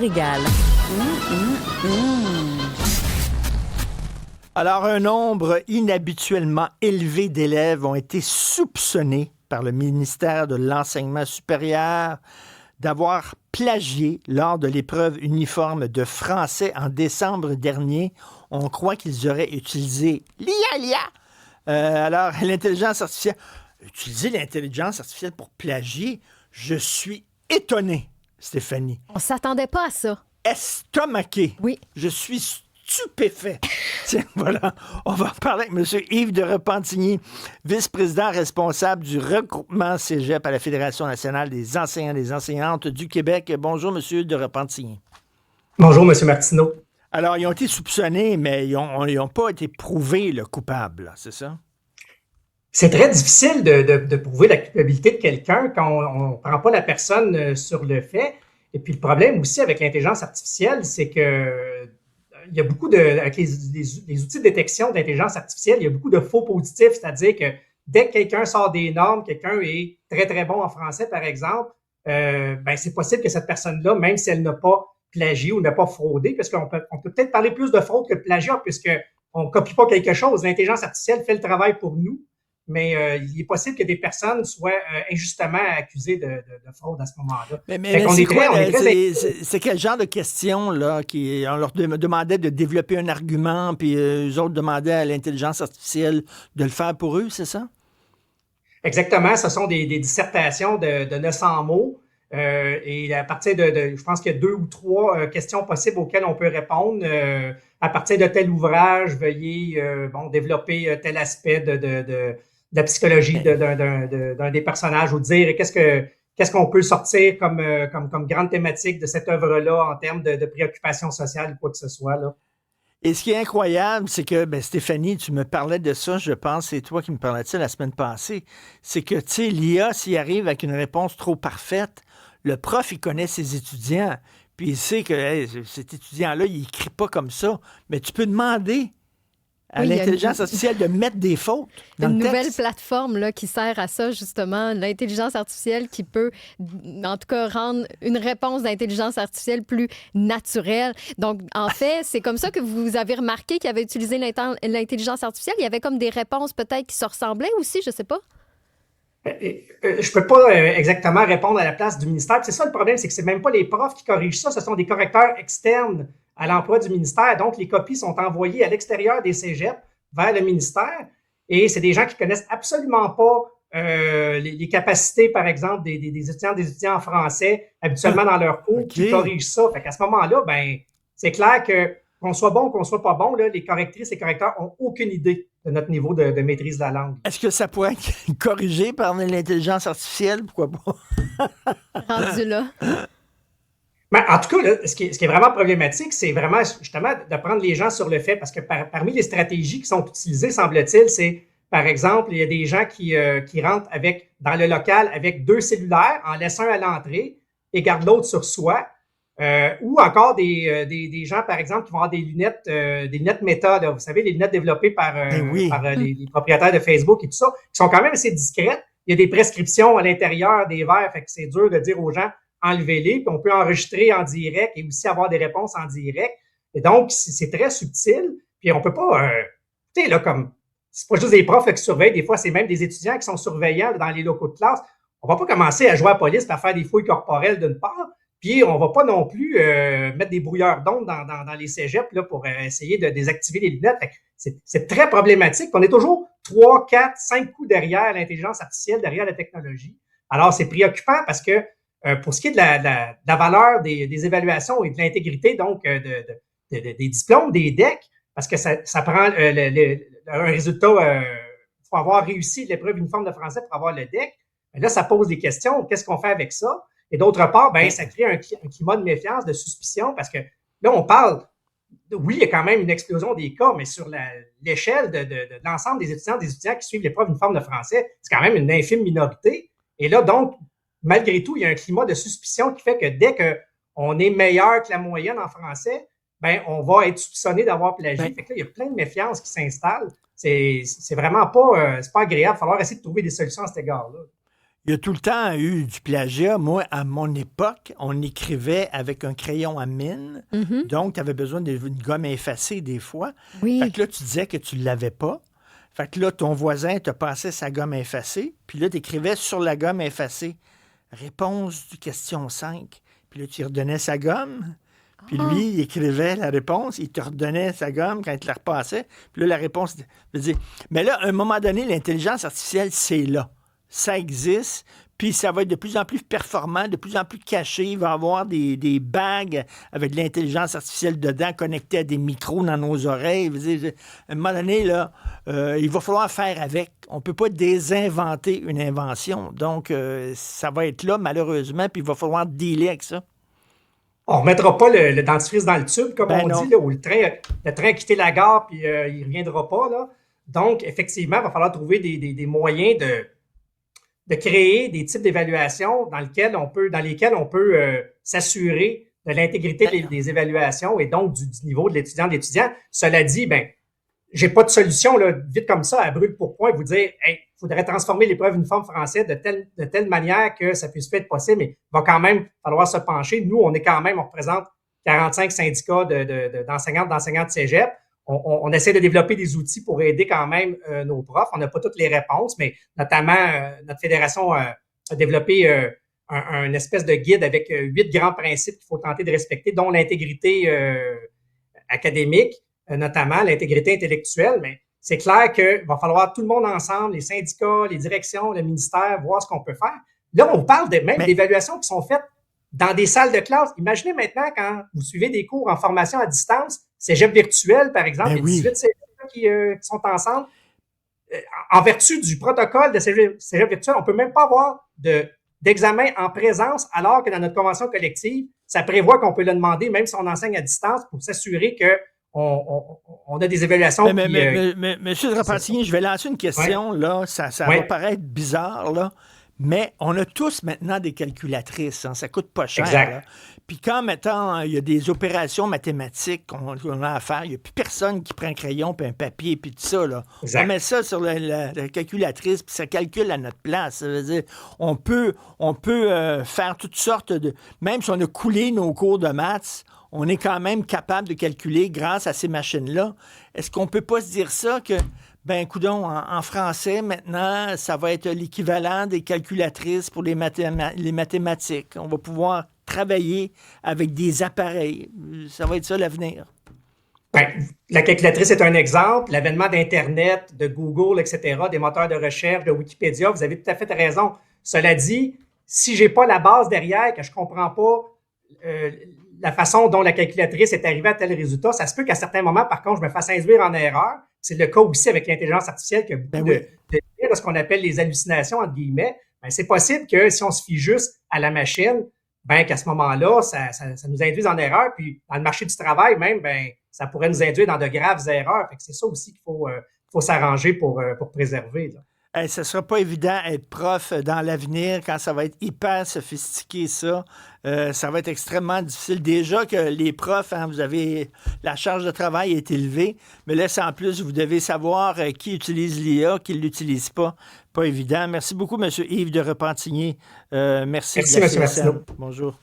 régale. Alors, un nombre inhabituellement élevé d'élèves ont été soupçonnés par le ministère de l'Enseignement supérieur d'avoir plagié lors de l'épreuve uniforme de français en décembre dernier. On croit qu'ils auraient utilisé l'IA. Alors, l'intelligence artificielle... Utiliser l'intelligence artificielle pour plagier, je suis étonné, Stéphanie. On s'attendait pas à ça. Estomaqué. Oui. Je suis stupéfait. Tiens, voilà. On va parler avec M. Yves de Repentigny, vice-président responsable du regroupement Cégep à la Fédération nationale des enseignants et des enseignantes du Québec. Bonjour, M. de Repentigny. Bonjour, M. Martineau. Alors, ils ont été soupçonnés, mais ils n'ont pas été prouvés le coupable, c'est ça? C'est très difficile de prouver la culpabilité de quelqu'un quand on ne prend pas la personne sur le fait. Et puis, le problème aussi avec l'intelligence artificielle, c'est que il y a beaucoup avec les outils de détection d'intelligence artificielle, il y a beaucoup de faux positifs, c'est-à-dire que dès que quelqu'un sort des normes, quelqu'un est très, très bon en français, par exemple, c'est possible que cette personne-là, même si elle n'a pas plagié ou n'a pas fraudé, parce qu'on peut peut-être parler plus de fraude que de plagiat, puisqu'on ne copie pas quelque chose. L'intelligence artificielle fait le travail pour nous. Mais il est possible que des personnes soient injustement accusées de fraude à ce moment-là. Mais c'est quel genre de questions, là, on leur demandait de développer un argument, puis eux autres demandaient à l'intelligence artificielle de le faire pour eux, c'est ça? Exactement. Ce sont des dissertations de 900 mots. Et à partir je pense qu'il y a 2 ou 3 questions possibles auxquelles on peut répondre. À partir de tel ouvrage, veuillez développer tel aspect de la psychologie d'un des personnages ou dire qu'est-ce qu'on peut sortir comme grande thématique de cette œuvre-là en termes de préoccupation sociale ou quoi que ce soit, là. Et ce qui est incroyable, c'est que, Stéphanie, tu me parlais de ça, je pense, c'est toi qui me parlais de ça la semaine passée, c'est que, tu sais, l'IA, s'il arrive avec une réponse trop parfaite, le prof, il connaît ses étudiants, puis il sait que cet étudiant-là, il écrit pas comme ça, mais tu peux demander à l'intelligence artificielle de mettre des fautes dans le texte. Une nouvelle plateforme là, qui sert à ça, justement, l'intelligence artificielle qui peut, en tout cas, rendre une réponse d'intelligence artificielle plus naturelle. Donc, en fait, c'est comme ça que vous avez remarqué qu'il avait utilisé l'intelligence artificielle. Il y avait comme des réponses peut-être qui se ressemblaient aussi, je sais pas. Je peux pas exactement répondre à la place du ministère. C'est ça le problème, c'est que c'est même pas les profs qui corrigent ça, ce sont des correcteurs externes à l'emploi du ministère. Donc, les copies sont envoyées à l'extérieur des cégeps vers le ministère et c'est des gens qui connaissent absolument pas les capacités, par exemple, des étudiants en français habituellement dans leur cours qui corrigent ça. Fait qu'à ce moment-là, c'est clair que qu'on soit bon ou qu'on soit pas bon, là, les correctrices et correcteurs ont aucune idée de notre niveau de maîtrise de la langue. Est-ce que ça pourrait être corrigé par l'intelligence artificielle? Pourquoi pas? Rendu là. Mais en tout cas, là, ce qui est vraiment problématique, c'est vraiment justement de prendre les gens sur le fait, parce que parmi les stratégies qui sont utilisées, semble-t-il, c'est, par exemple, il y a des gens qui rentrent dans le local avec 2 cellulaires, en laissant un à l'entrée et gardent l'autre sur soi. Ou encore des gens, par exemple, qui vont avoir des lunettes Meta, là, vous savez, les lunettes développées par les propriétaires de Facebook et tout ça, qui sont quand même assez discrètes. Il y a des prescriptions à l'intérieur des verres, fait que c'est dur de dire aux gens enlevez-les, puis on peut enregistrer en direct et aussi avoir des réponses en direct. Et donc, c'est très subtil, puis on peut pas, tu sais, là, comme, c'est pas juste des profs qui surveillent, des fois, c'est même des étudiants qui sont surveillants dans les locaux de classe. On va pas commencer à jouer à la police, à faire des fouilles corporelles d'une part, puis on va pas non plus mettre des brouilleurs d'ondes dans les cégeps là, pour essayer de désactiver les lunettes. Fait que c'est très problématique. On est toujours 3, 4, 5 coups derrière l'intelligence artificielle, derrière la technologie. Alors, c'est préoccupant parce que pour ce qui est de la valeur des évaluations et de l'intégrité, donc, des diplômes, des DEC, parce que ça prend un résultat, il faut avoir réussi l'épreuve uniforme de français pour avoir le DEC. Mais là, ça pose des questions. Qu'est-ce qu'on fait avec ça? Et d'autre part, ça crée un climat de méfiance, de suspicion, parce que là, on parle, oui, il y a quand même une explosion des cas, mais sur l'échelle de l'ensemble des étudiants qui suivent l'épreuve uniforme de français, c'est quand même une infime minorité. Et là, donc, malgré tout, il y a un climat de suspicion qui fait que dès qu'on est meilleur que la moyenne en français, on va être soupçonné d'avoir plagié. Fait que là, il y a plein de méfiance qui s'installe. C'est vraiment pas, c'est pas agréable. Il va falloir essayer de trouver des solutions à cet égard-là. Il y a tout le temps eu du plagiat. Moi, à mon époque, on écrivait avec un crayon à mine. Mhm. Donc, tu avais besoin d'une gomme effacée des fois. Oui. Fait que là, tu disais que tu ne l'avais pas. Fait que là, ton voisin te passait sa gomme effacée. Puis là, tu écrivais sur la gomme effacée. Réponse du question 5. Puis là, tu lui redonnais sa gomme. Puis lui, il écrivait la réponse. Il te redonnait sa gomme quand il te la repassait. Puis là, la réponse... Je veux dire, mais là, à un moment donné, l'intelligence artificielle, c'est là. Ça existe, puis ça va être de plus en plus performant, de plus en plus caché. Il va y avoir des bagues avec de l'intelligence artificielle dedans, connectées à des micros dans nos oreilles. Je veux dire, à un moment donné, là, il va falloir faire avec. On ne peut pas désinventer une invention. Donc, ça va être là, malheureusement, puis il va falloir dealer avec ça. On ne remettra pas le dentifrice dans le tube, comme Ben on non. dit, là, où le train a quitté la gare, puis il ne reviendra pas. Là. Donc, effectivement, il va falloir trouver des moyens de créer des types d'évaluations dans lesquelles on peut s'assurer de l'intégrité des évaluations et donc du niveau de l'étudiant. Cela dit, ben, j'ai pas de solution là, vite comme ça à brûle pour point et vous dire hey, il faudrait transformer l'épreuve uniforme français de telle manière que ça puisse pas être possible, mais il va quand même falloir se pencher. Nous, on représente 45 syndicats d'enseignants de cégep. On essaie de développer des outils pour aider quand même nos profs. On n'a pas toutes les réponses, mais notamment notre fédération a développé un espèce de guide avec 8 grands principes qu'il faut tenter de respecter, dont l'intégrité académique, notamment l'intégrité intellectuelle. Mais c'est clair qu'il va falloir tout le monde ensemble, les syndicats, les directions, le ministère, voir ce qu'on peut faire. Là, on parle d'évaluations qui sont faites dans des salles de classe. Imaginez maintenant quand vous suivez des cours en formation à distance, cégep virtuel, par exemple, il y a 18 cégeps qui sont ensemble. En vertu du protocole de cégep virtuel, on ne peut même pas avoir d'examen en présence, alors que dans notre convention collective, ça prévoit qu'on peut le demander, même si on enseigne à distance, pour s'assurer qu'on a des évaluations. Mais Monsieur de Repentigny, je vais lancer une question, là. Ça va paraître bizarre, là. Mais on a tous maintenant des calculatrices. Hein, ça coûte pas cher. Là. Puis quand, maintenant, il y a des opérations mathématiques qu'on a à faire, il n'y a plus personne qui prend un crayon puis un papier puis tout ça. Là. On met ça sur la calculatrice puis ça calcule à notre place. Ça veut dire, on peut faire toutes sortes de... Même si on a coulé nos cours de maths, on est quand même capable de calculer grâce à ces machines-là. Est-ce qu'on ne peut pas se dire ça que... Ben, coudonc, en français, maintenant, ça va être l'équivalent des calculatrices pour les mathématiques. On va pouvoir travailler avec des appareils. Ça va être ça l'avenir. Ben, la calculatrice est un exemple. L'avènement d'Internet, de Google, etc., des moteurs de recherche, de Wikipédia, vous avez tout à fait raison. Cela dit, si je n'ai pas la base derrière, que je ne comprends pas la façon dont la calculatrice est arrivée à tel résultat, ça se peut qu'à certains moments, par contre, je me fasse induire en erreur. C'est le cas aussi avec l'intelligence artificielle qui a beaucoup de ce qu'on appelle les hallucinations, entre guillemets. Ben, c'est possible que si on se fie juste à la machine, ben, qu'à ce moment-là, ça nous induise en erreur. Puis, dans le marché du travail, même, ben, ça pourrait nous induire dans de graves erreurs. Fait que c'est ça aussi qu'il faut s'arranger pour préserver. Là. Hey, ce ne sera pas évident d'être prof dans l'avenir quand ça va être hyper sophistiqué, ça. Ça va être extrêmement difficile. Déjà que les profs, hein, vous avez la charge de travail est élevée, mais là, en plus, vous devez savoir qui utilise l'IA, qui ne l'utilise pas. Pas évident. Merci beaucoup, M. Yves de Repentigny. Merci, M. Martineau. Bonjour.